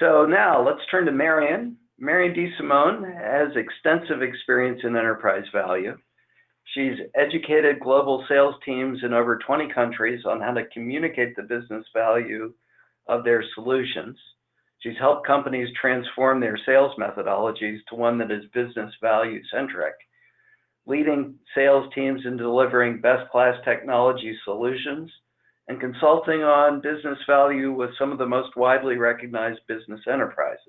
So now let's turn to Marian. Marian DeSimone has extensive experience in enterprise value. She's educated global sales teams in over 20 countries on how to communicate the business value of their solutions. She's helped companies transform their sales methodologies to one that is business value centric, leading sales teams in delivering best-class technology solutions and consulting on business value with some of the most widely recognized business enterprises.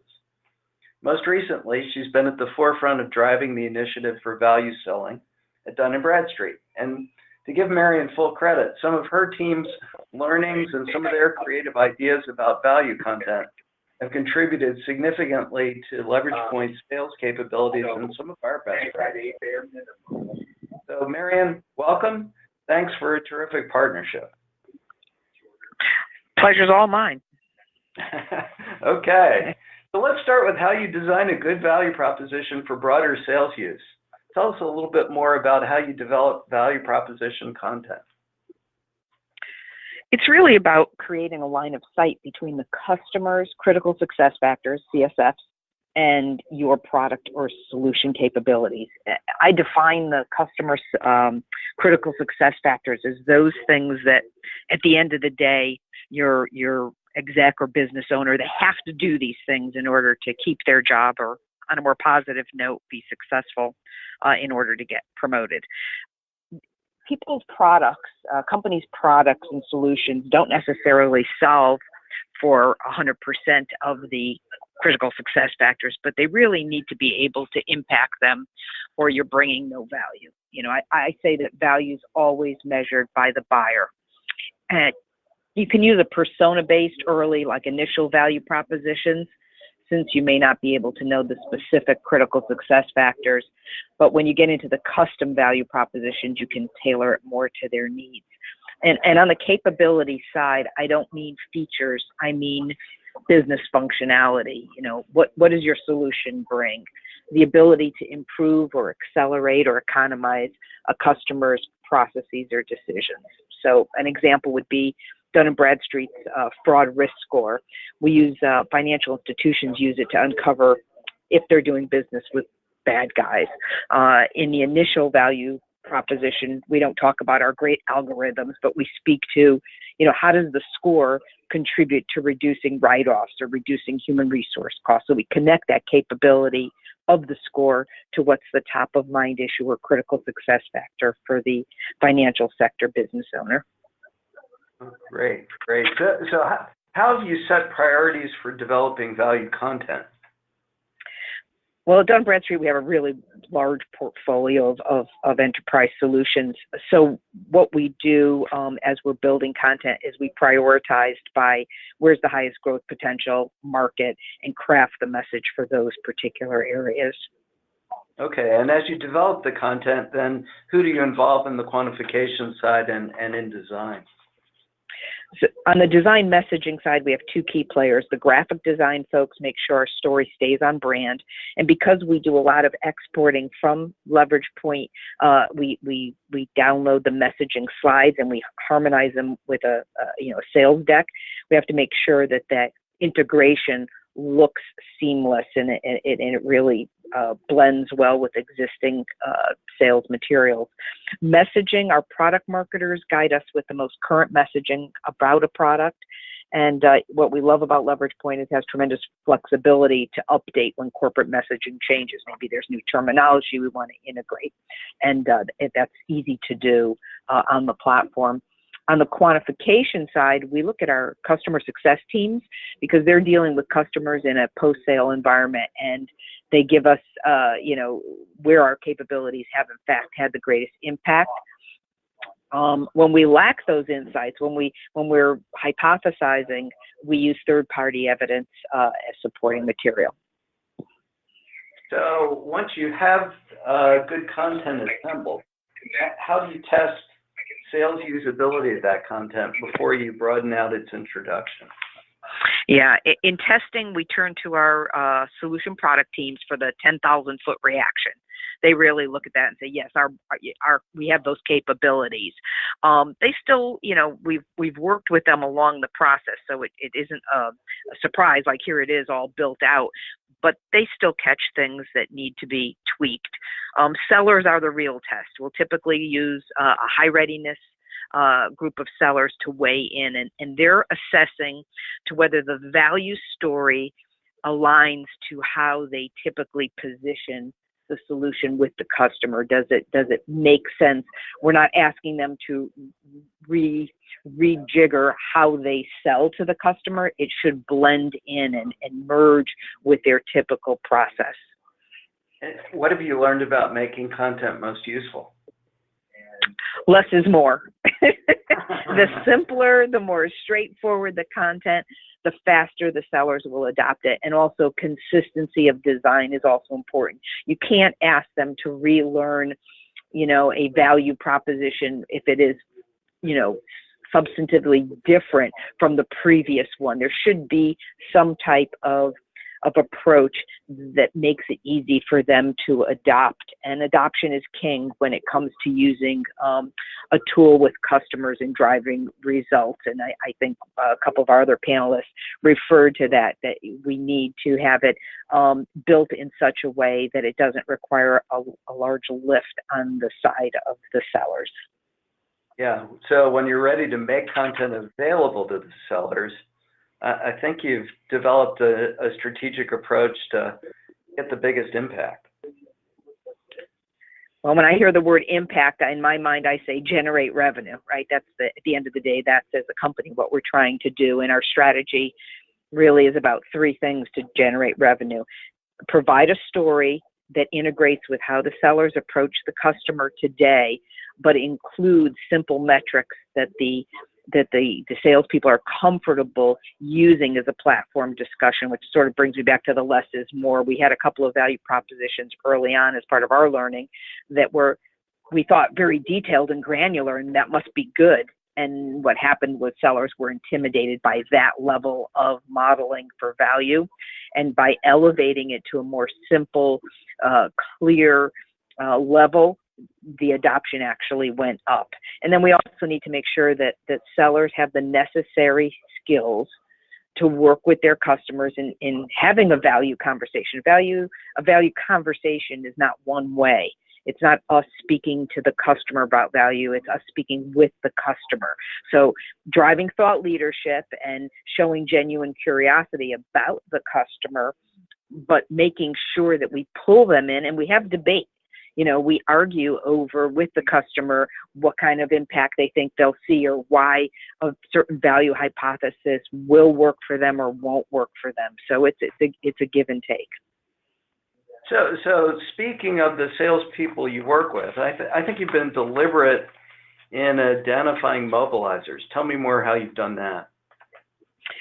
Most recently, she's been at the forefront of driving the initiative for value selling at Dun Bradstreet. And to give Marian full credit, some of her team's learnings and some of their creative ideas about value content have contributed significantly to LeveragePoint's sales capabilities and some of our best practices. So Marian, welcome. Thanks for a terrific partnership. Pleasure's all mine. Okay, so let's start with how you design a good value proposition for broader sales use. Tell us a little bit more about how you develop value proposition content. It's really about creating a line of sight between the customer's critical success factors, CSFs, and your product or solution capabilities. I define the customer's critical success factors as those things that at the end of the day, your exec or business owner, they have to do these things in order to keep their job, or on a more positive note, be successful in order to get promoted. People's products, companies' products and solutions don't necessarily solve for 100% of the critical success factors, but they really need to be able to impact them, or you're bringing no value. You know, I say that value is always measured by the buyer. And you can use a persona-based early, like initial value propositions, since you may not be able to know the specific critical success factors. But when you get into the custom value propositions, you can tailor it more to their needs. And on the capability side, I don't mean features, I mean business functionality. You know, what does your solution bring? The ability to improve or accelerate or economize a customer's processes or decisions. So an example would be Dun Bradstreet's fraud risk score. We use financial institutions use it to uncover if they're doing business with bad guys. In the initial value proposition, we don't talk about our great algorithms, but we speak to, you know, how does the score contribute to reducing write-offs or reducing human resource costs? So we connect that capability of the score to what's the top of mind issue or critical success factor for the financial sector business owner. Great, great. So how have you set priorities for developing value content? Well, at Dun Bradstreet, we have a really large portfolio of enterprise solutions. So what we do as we're building content is we prioritized by where's the highest growth potential market and craft the message for those particular areas. Okay, and as you develop the content, then who do you involve in the quantification side and in design? So on the design messaging side, we have two key players. The graphic design folks make sure our story stays on brand. And because we do a lot of exporting from LeveragePoint, we download the messaging slides and we harmonize them with a sales deck. We have to make sure that that integration looks seamless and it really blends well with existing sales materials. Messaging, our product marketers guide us with the most current messaging about a product. And what we love about LeveragePoint is it has tremendous flexibility to update when corporate messaging changes. Maybe there's new terminology we want to integrate, and that's easy to do on the platform. On the quantification side, we look at our customer success teams because they're dealing with customers in a post-sale environment, and they give us, where our capabilities have in fact had the greatest impact. When we lack those insights, when we're hypothesizing, we use third-party evidence as supporting material. So once you have good content assembled, how do you test sales usability of that content before you broaden out its introduction? Yeah, in testing, we turn to our solution product teams for the 10,000 foot reaction. They really look at that and say, yes, our we have those capabilities. They still, we've worked with them along the process, so it isn't a surprise. Like here, it is all built out, but they still catch things that need to be tweaked. Sellers are the real test. We'll typically use a high readiness group of sellers to weigh in, and they're assessing to whether the value story aligns to how they typically position the solution with the customer. Does it make sense? We're not asking them to rejigger how they sell to the customer. It should blend in and merge with their typical process. What have you learned about making content most useful? Less is more. The simpler, the more straightforward the content, the faster the sellers will adopt it. And also consistency of design is also important. You can't ask them to relearn, a value proposition if it is, substantively different from the previous one. There should be some type of approach that makes it easy for them to adopt. And adoption is king when it comes to using a tool with customers and driving results. And I think a couple of our other panelists referred to that we need to have it built in such a way that it doesn't require a large lift on the side of the sellers. Yeah, so when you're ready to make content available to the sellers, I think you've developed a strategic approach to get the biggest impact. Well, when I hear the word impact, in my mind, I say generate revenue, right? At the end of the day, that's as a company what we're trying to do. And our strategy really is about three things to generate revenue. Provide a story that integrates with how the sellers approach the customer today, but includes simple metrics that the salespeople are comfortable using as a platform discussion, which sort of brings me back to the less is more. We had a couple of value propositions early on as part of our learning that we thought very detailed and granular, and that must be good. And what happened was sellers were intimidated by that level of modeling for value. And by elevating it to a more simple, clear level, the adoption actually went up. And then we also need to make sure that sellers have the necessary skills to work with their customers in having a value conversation. A value conversation is not one way. It's not us speaking to the customer about value. It's us speaking with the customer. So driving thought leadership and showing genuine curiosity about the customer, but making sure that we pull them in and we have debate. We argue over with the customer what kind of impact they think they'll see or why a certain value hypothesis will work for them or won't work for them. So it's a give and take. So speaking of the salespeople you work with, I think you've been deliberate in identifying mobilizers. Tell me more how you've done that.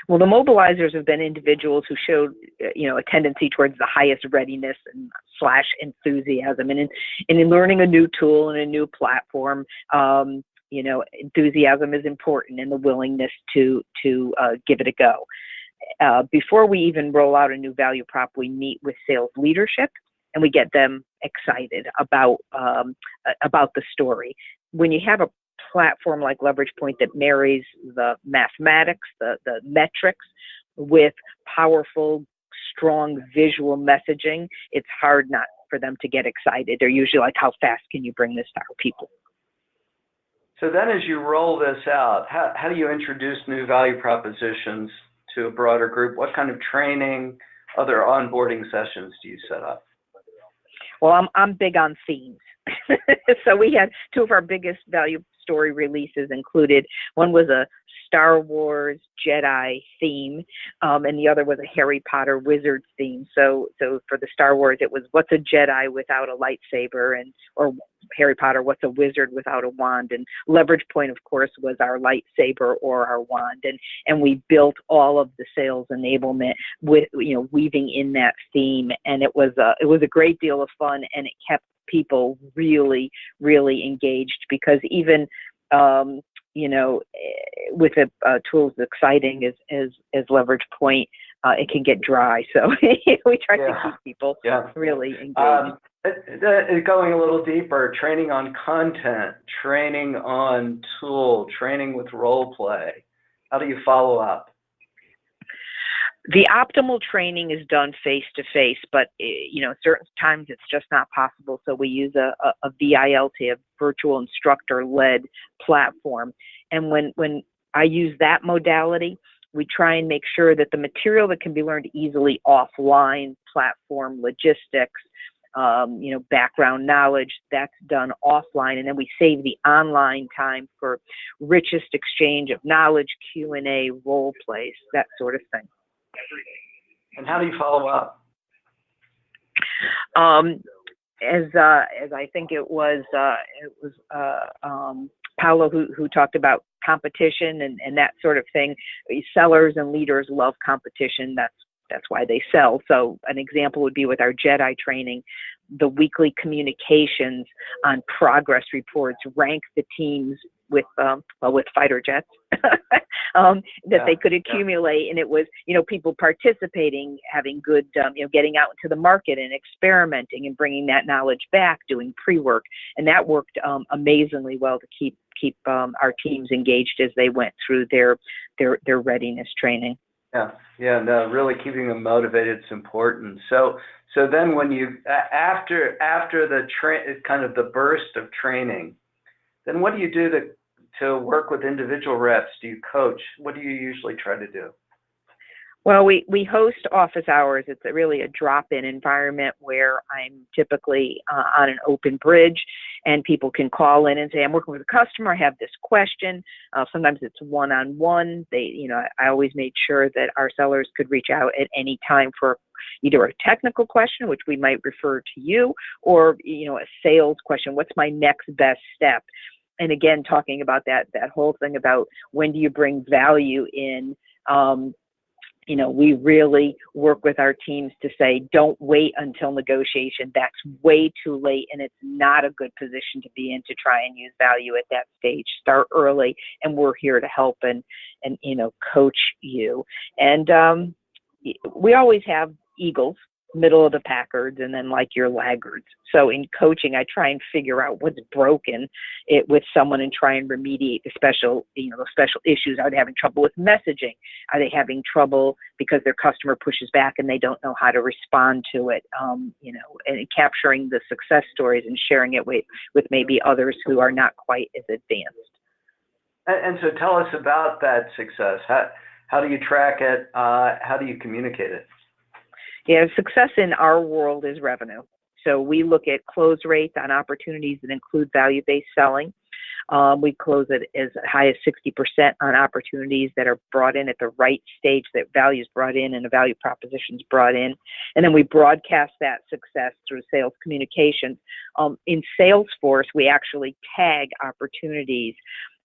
Well, the mobilizers have been individuals who showed, a tendency towards the highest readiness and / enthusiasm. And in learning a new tool and a new platform, enthusiasm is important and the willingness to give it a go. Before we even roll out a new value prop, we meet with sales leadership and we get them excited about the story. When you have a platform like Leverage Point that marries the mathematics, the metrics with powerful, strong visual messaging, it's hard not for them to get excited. They're usually like, how fast can you bring this to our people? So then as you roll this out, how do you introduce new value propositions to a broader group? What kind of training, other onboarding sessions do you set up? Well, I'm big on themes. So we had two of our biggest value story releases included, one was a Star Wars Jedi theme, and the other was a Harry Potter Wizards theme. So for the Star Wars, it was what's a Jedi without a lightsaber, or Harry Potter, what's a wizard without a wand? And Leverage Point, of course, was our lightsaber or our wand. And we built all of the sales enablement with, weaving in that theme. And it was a great deal of fun, and it kept people really, really engaged, because even with a tool as exciting as Leverage Point, it can get dry. So we try to keep people really engaged. Going a little deeper, training on content, training on tool, training with role play. How do you follow up? The optimal training is done face-to-face, but certain times it's just not possible. So we use a VILT, a virtual instructor-led platform. And when I use that modality, we try and make sure that the material that can be learned easily offline, platform logistics, background knowledge, that's done offline, and then we save the online time for richest exchange of knowledge, Q&A, role plays, that sort of thing. And how do you follow up? As I think it was Paolo who talked about competition and that sort of thing. Sellers and leaders love competition. That's why they sell. So an example would be with our Jedi training, the weekly communications on progress reports rank the teams with fighter jets that they could accumulate. And it was, people participating, having good, getting out into the market and experimenting and bringing that knowledge back, doing pre-work. And that worked amazingly well to keep our teams engaged as they went through their readiness training. No, really keeping them motivated is important. So then when you, after the kind of the burst of training, then what do you do to work with individual reps? Do you coach? What do you usually try to do? Well, we host office hours. It's really a drop-in environment where I'm typically on an open bridge, and people can call in and say, I'm working with a customer, I have this question. Sometimes it's one-on-one. I always made sure that our sellers could reach out at any time for either a technical question, which we might refer to you, or a sales question. What's my next best step? And again, talking about that whole thing about when do you bring value in. We really work with our teams to say, don't wait until negotiation. That's way too late, and it's not a good position to be in to try and use value at that stage. Start early, and we're here to help and coach you. And we always have eagles, middle of the Packards, and then like your laggards. So in coaching, I try and figure out what's broken with someone and try and remediate the special issues. Are they having trouble with messaging? Are they having trouble because their customer pushes back and they don't know how to respond to it? And capturing the success stories and sharing it with maybe others who are not quite as advanced. And so tell us about that success. How do you track it? How do you communicate it? Yeah, success in our world is revenue. So we look at close rates on opportunities that include value-based selling. We close it as high as 60% on opportunities that are brought in at the right stage, that value is brought in and a value proposition is brought in. And then we broadcast that success through sales communications. In Salesforce, we actually tag opportunities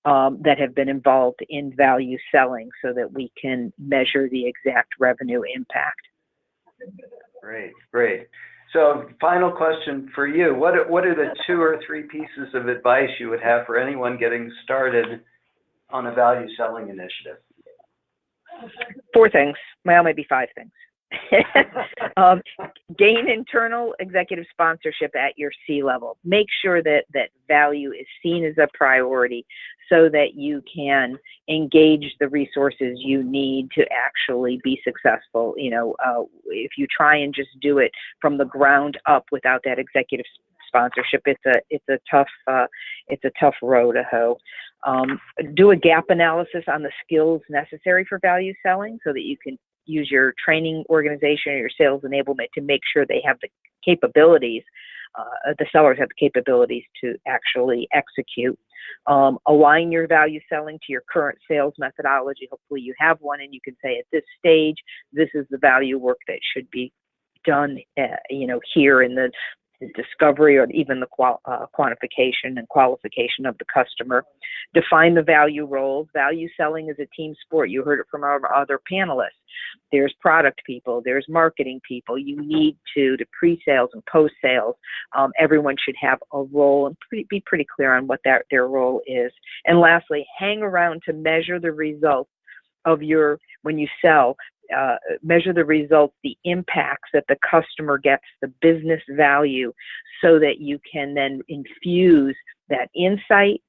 that have been involved in value selling so that we can measure the exact revenue impact. Great. So final question for you. What are the 2 or 3 pieces of advice you would have for anyone getting started on a value selling initiative? 4 things. Well, maybe 5 things. Gain internal executive sponsorship at your C-level. Make sure that value is seen as a priority so that you can engage the resources you need to actually be successful. If you try and just do it from the ground up without that executive sponsorship, it's a tough row to hoe. Do a gap analysis on the skills necessary for value selling so that you can use your training organization or your sales enablement to make sure they have the capabilities, the sellers have the capabilities to actually execute. Align your value selling to your current sales methodology. Hopefully you have one and you can say at this stage, this is the value work that should be done, here in the the discovery or even the quantification and qualification of the customer. Define the value roles. Value selling is a team sport. You heard it from our other panelists. There's product people, there's marketing people. You need to pre-sales and post-sales. Everyone should have a role and be pretty clear on what their role is. And lastly, hang around to measure the results of when you sell, measure the results, the impacts that the customer gets, the business value, so that you can then infuse that insight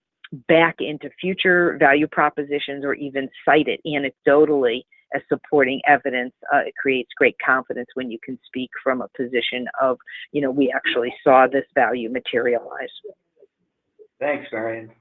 back into future value propositions or even cite it anecdotally as supporting evidence. It creates great confidence when you can speak from a position of, we actually saw this value materialize. Thanks, Marian.